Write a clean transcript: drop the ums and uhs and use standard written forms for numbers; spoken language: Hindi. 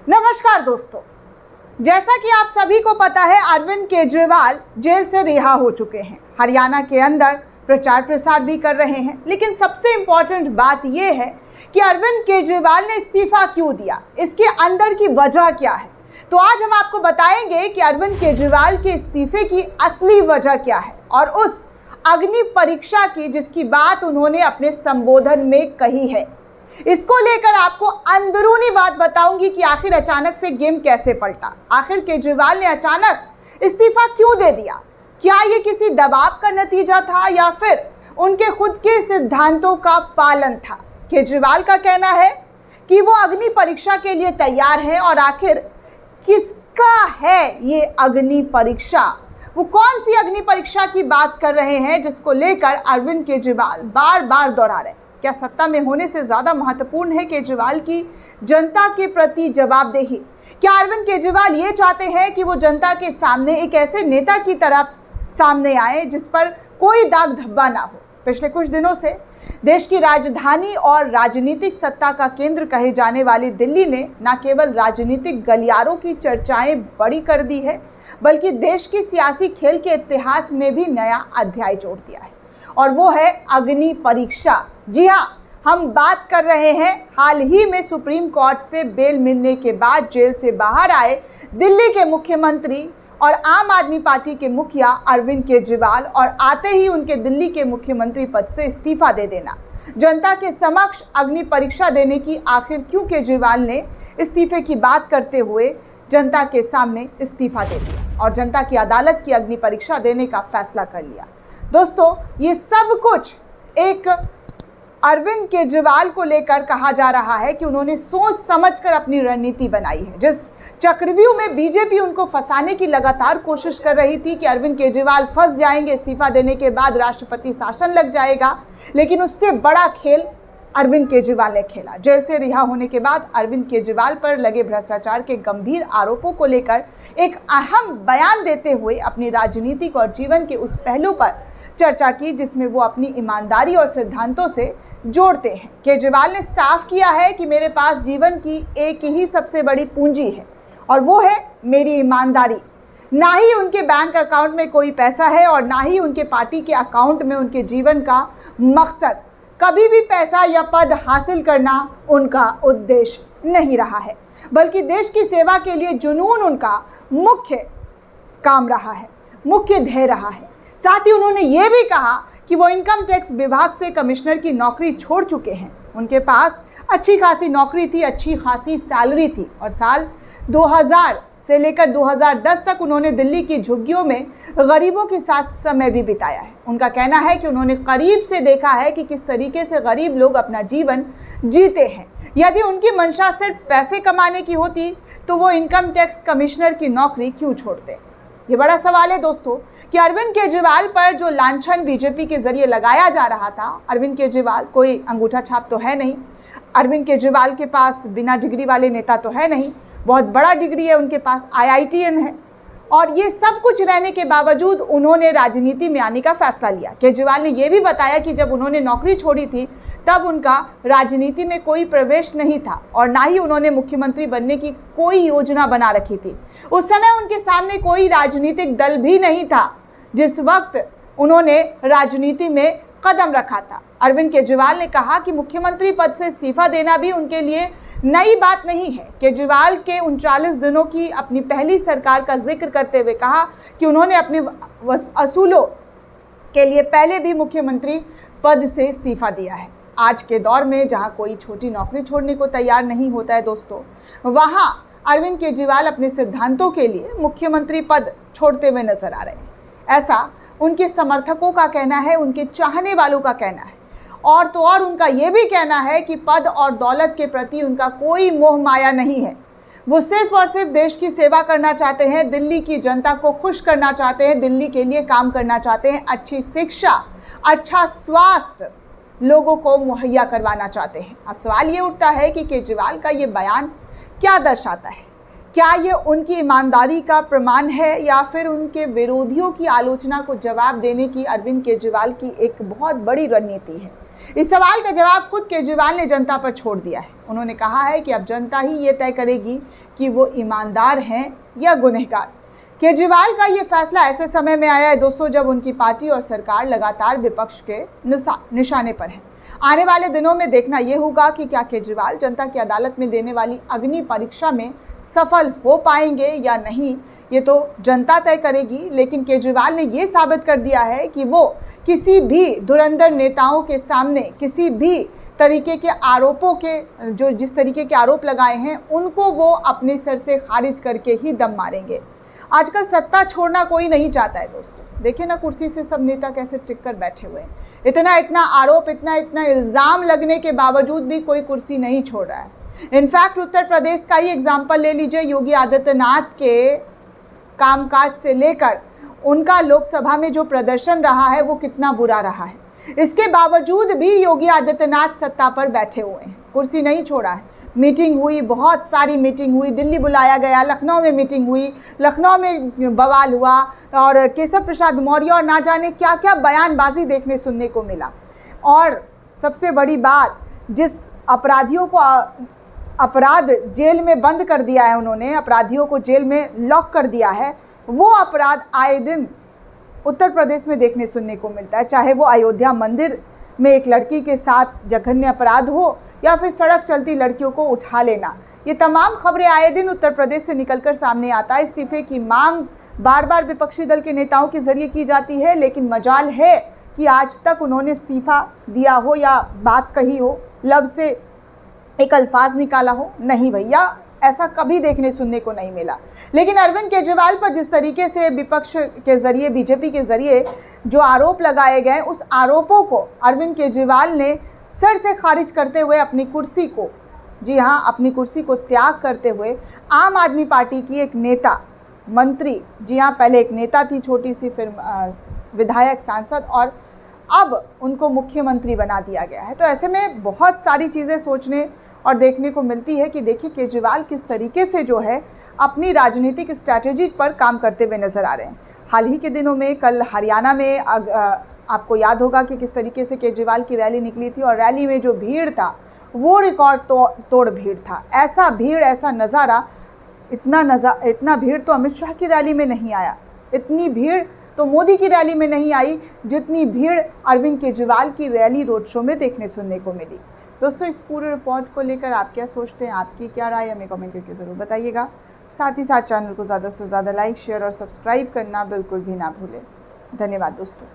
नमस्कार दोस्तों, जैसा कि आप सभी को पता है अरविंद केजरीवाल जेल से रिहा हो चुके हैं। हरियाणा के अंदर प्रचार प्रसार भी कर रहे हैं, लेकिन सबसे इम्पॉर्टेंट बात यह है कि अरविंद केजरीवाल ने इस्तीफा क्यों दिया, इसके अंदर की वजह क्या है। तो आज हम आपको बताएंगे कि अरविंद केजरीवाल के इस्तीफे की असली वजह क्या है और उस अग्नि परीक्षा की जिसकी बात उन्होंने अपने संबोधन में कही है। इसको लेकर आपको अंदरूनी बात बताऊंगी कि आखिर अचानक से गेम कैसे पलटा। आखिर केजरीवाल ने अचानक इस्तीफा क्यों दे दिया? क्या ये किसी दबाव का नतीजा था या फिर उनके खुद के सिद्धांतों का पालन था? केजरीवाल का कहना है कि वो अग्नि परीक्षा के लिए तैयार हैं और आखिर किसका है ये अग्नि परीक्षा? वो कौन सी अग्नि परीक्षा की बात कर रहे हैं जिसको लेकर अरविंद केजरीवाल बार बार दोहरा रहे हैं? क्या सत्ता में होने से ज़्यादा महत्वपूर्ण है केजरीवाल की जनता के प्रति जवाबदेही? क्या अरविंद केजरीवाल ये चाहते हैं कि वो जनता के सामने एक ऐसे नेता की तरह सामने आए जिस पर कोई दाग धब्बा ना हो? पिछले कुछ दिनों से देश की राजधानी और राजनीतिक सत्ता का केंद्र कहे जाने वाली दिल्ली ने न केवल राजनीतिक गलियारों की चर्चाएं बड़ी कर दी है, बल्कि देश की सियासी खेल के इतिहास में भी नया अध्याय जोड़ दिया है, और वो है अग्नि परीक्षा। जी हाँ, हम बात कर रहे हैं हाल ही में सुप्रीम कोर्ट से बेल मिलने के बाद जेल से बाहर आए दिल्ली के मुख्यमंत्री और आम आदमी पार्टी के मुखिया अरविंद केजरीवाल, और आते ही उनके दिल्ली के मुख्यमंत्री पद से इस्तीफा दे देना। जनता के समक्ष अग्नि परीक्षा देने की आखिर क्यों केजरीवाल ने इस्तीफे की बात करते हुए जनता के सामने इस्तीफा दे दिया और जनता की अदालत की अग्नि परीक्षा देने का फैसला कर लिया? दोस्तों, ये सब कुछ एक अरविंद केजरीवाल को लेकर कहा जा रहा है कि उन्होंने सोच समझकर अपनी रणनीति बनाई है। जिस चक्रव्यूह में बीजेपी उनको फंसाने की लगातार कोशिश कर रही थी कि अरविंद केजरीवाल फंस जाएंगे, इस्तीफा देने के बाद राष्ट्रपति शासन लग जाएगा, लेकिन उससे बड़ा खेल अरविंद केजरीवाल ने खेला। जेल से रिहा होने के बाद अरविंद केजरीवाल पर लगे भ्रष्टाचार के गंभीर आरोपों को लेकर एक अहम बयान देते हुए अपनी राजनीतिक और जीवन के उस पहलू पर चर्चा की जिसमें वो अपनी ईमानदारी और सिद्धांतों से जोड़ते हैं। केजरीवाल ने साफ किया है कि मेरे पास जीवन की एक ही सबसे बड़ी पूंजी है और वो है मेरी ईमानदारी। ना ही उनके बैंक अकाउंट में कोई पैसा है और ना ही उनके पार्टी के अकाउंट में उनके जीवन का मकसद कभी भी पैसा या पद हासिल करना उनका उद्देश्य नहीं रहा है, बल्कि देश की सेवा के लिए जुनून उनका मुख्य काम रहा है, मुख्य ध्येय रहा है। साथ ही उन्होंने ये भी कहा कि वो इनकम टैक्स विभाग से कमिश्नर की नौकरी छोड़ चुके हैं। उनके पास अच्छी खासी नौकरी थी, अच्छी खासी सैलरी थी, और साल 2000 से लेकर 2010 तक उन्होंने दिल्ली की झुग्गियों में गरीबों के साथ समय भी बिताया है। उनका कहना है कि उन्होंने करीब से देखा है कि किस तरीके से गरीब लोग अपना जीवन जीते हैं। यदि उनकी मंशा सिर्फ पैसे कमाने की होती तो वो इनकम टैक्स कमिश्नर की नौकरी क्यों छोड़ते? ये बड़ा सवाल है दोस्तों कि अरविंद केजरीवाल पर जो लांछन बीजेपी के जरिए लगाया जा रहा था, अरविंद केजरीवाल कोई अंगूठा छाप तो है नहीं, अरविंद केजरीवाल के पास बिना डिग्री वाले नेता तो है नहीं, बहुत बड़ा डिग्री है उनके पास, IITN है, और ये सब कुछ रहने के बावजूद उन्होंने राजनीति में आने का फैसला लिया। केजरीवाल ने यह भी बताया कि जब उन्होंने नौकरी छोड़ी थी तब उनका राजनीति में कोई प्रवेश नहीं था और ना ही उन्होंने मुख्यमंत्री बनने की कोई योजना बना रखी थी। उस समय उनके सामने कोई राजनीतिक दल भी नहीं था जिस वक्त उन्होंने राजनीति में कदम रखा था। अरविंद केजरीवाल ने कहा कि मुख्यमंत्री पद से इस्तीफा देना भी उनके लिए नई बात नहीं है। केजरीवाल के 39 दिनों की अपनी पहली सरकार का जिक्र करते हुए कहा कि उन्होंने अपने असूलों के लिए पहले भी मुख्यमंत्री पद से इस्तीफा दिया है। आज के दौर में जहां कोई छोटी नौकरी छोड़ने को तैयार नहीं होता है दोस्तों, वहां अरविंद केजरीवाल अपने सिद्धांतों के लिए मुख्यमंत्री पद छोड़ते हुए नजर आ रहे हैं। ऐसा उनके समर्थकों का कहना है, उनके चाहने वालों का कहना है, और तो और उनका ये भी कहना है कि पद और दौलत के प्रति उनका कोई मोह माया नहीं है। वो सिर्फ और सिर्फ देश की सेवा करना चाहते हैं, दिल्ली की जनता को खुश करना चाहते हैं, दिल्ली के लिए काम करना चाहते हैं, अच्छी शिक्षा, अच्छा स्वास्थ्य लोगों को मुहैया करवाना चाहते हैं। अब सवाल ये उठता है कि केजरीवाल का ये बयान क्या दर्शाता है? क्या ये उनकी ईमानदारी का प्रमाण है या फिर उनके विरोधियों की आलोचना को जवाब देने की अरविंद केजरीवाल की एक बहुत बड़ी रणनीति है? इस सवाल का जवाब खुद केजरीवाल ने जनता पर छोड़ दिया है। उन्होंने कहा है कि अब जनता ही ये तय करेगी कि वो ईमानदार हैं या गुनहगार। केजरीवाल का ये फैसला ऐसे समय में आया है दोस्तों जब उनकी पार्टी और सरकार लगातार विपक्ष के निशाने पर है। आने वाले दिनों में देखना ये होगा कि क्या केजरीवाल जनता की अदालत में देने वाली अग्नि परीक्षा में सफल हो पाएंगे या नहीं, ये तो जनता तय करेगी। लेकिन केजरीवाल ने ये साबित कर दिया है कि वो किसी भी धुरंधर नेताओं के सामने किसी भी तरीके के आरोपों के जिस तरीके के आरोप लगाए हैं उनको वो अपने सिर से खारिज करके ही दम मारेंगे। आजकल सत्ता छोड़ना कोई नहीं चाहता है दोस्तों। देखिए ना कुर्सी से सब नेता कैसे टिक कर बैठे हुए हैं। इतना आरोप, इतना इल्ज़ाम लगने के बावजूद भी कोई कुर्सी नहीं छोड़ रहा है। इनफैक्ट उत्तर प्रदेश का ही एग्जाम्पल ले लीजिए। योगी आदित्यनाथ के कामकाज से लेकर उनका लोकसभा में जो प्रदर्शन रहा है वो कितना बुरा रहा है। इसके बावजूद भी योगी आदित्यनाथ सत्ता पर बैठे हुए हैं, कुर्सी नहीं छोड़ा है। मीटिंग हुई, बहुत सारी मीटिंग हुई, दिल्ली बुलाया गया, लखनऊ में मीटिंग हुई, लखनऊ में बवाल हुआ और केशव प्रसाद मौर्य और ना जाने क्या क्या बयानबाजी देखने सुनने को मिला। और सबसे बड़ी बात, जिस अपराधियों को अपराध जेल में बंद कर दिया है, उन्होंने अपराधियों को जेल में लॉक कर दिया है, वो अपराध आए दिन उत्तर प्रदेश में देखने सुनने को मिलता है। चाहे वो अयोध्या मंदिर में एक लड़की के साथ जघन्य अपराध हो या फिर सड़क चलती लड़कियों को उठा लेना, ये तमाम खबरें आए दिन उत्तर प्रदेश से निकलकर सामने आता है। इस्तीफे की मांग बार बार विपक्षी दल के नेताओं के जरिए की जाती है, लेकिन मजाल है कि आज तक उन्होंने इस्तीफा दिया हो या बात कही हो, लफ्ज़ से एक अल्फाज निकाला हो, नहीं भैया, ऐसा कभी देखने सुनने को नहीं मिला। लेकिन अरविंद केजरीवाल पर जिस तरीके से विपक्ष के जरिए, बीजेपी के जरिए जो आरोप लगाए गए, उस आरोपों को अरविंद केजरीवाल ने सर से खारिज करते हुए अपनी कुर्सी को, जी हाँ, अपनी कुर्सी को त्याग करते हुए आम आदमी पार्टी की एक नेता, मंत्री, जी हाँ, पहले एक नेता थी छोटी सी, फिर विधायक, सांसद और अब उनको मुख्यमंत्री बना दिया गया है। तो ऐसे में बहुत सारी चीज़ें सोचने और देखने को मिलती है कि देखिए केजरीवाल किस तरीके से जो है अपनी राजनीतिक स्ट्रैटेजी पर काम करते हुए नजर आ रहे हैं। हाल ही के दिनों में कल हरियाणा में आपको याद होगा कि किस तरीके से केजरीवाल की रैली निकली थी और रैली में जो भीड़ था वो रिकॉर्ड तोड़ भीड़ था। ऐसा भीड़, ऐसा नज़ारा, इतना भीड़ तो अमित शाह की रैली में नहीं आया, इतनी भीड़ तो मोदी की रैली में नहीं आई जितनी भीड़ अरविंद केजरीवाल की रैली रोड शो में देखने सुनने को मिली। दोस्तों, इस पूरे रिपोर्ट को लेकर आप क्या सोचते हैं, आपकी क्या राय, हमें कमेंट करके ज़रूर बताइएगा। साथ ही साथ चैनल को ज़्यादा से ज़्यादा लाइक, शेयर और सब्सक्राइब करना बिल्कुल भी ना भूलें। धन्यवाद दोस्तों।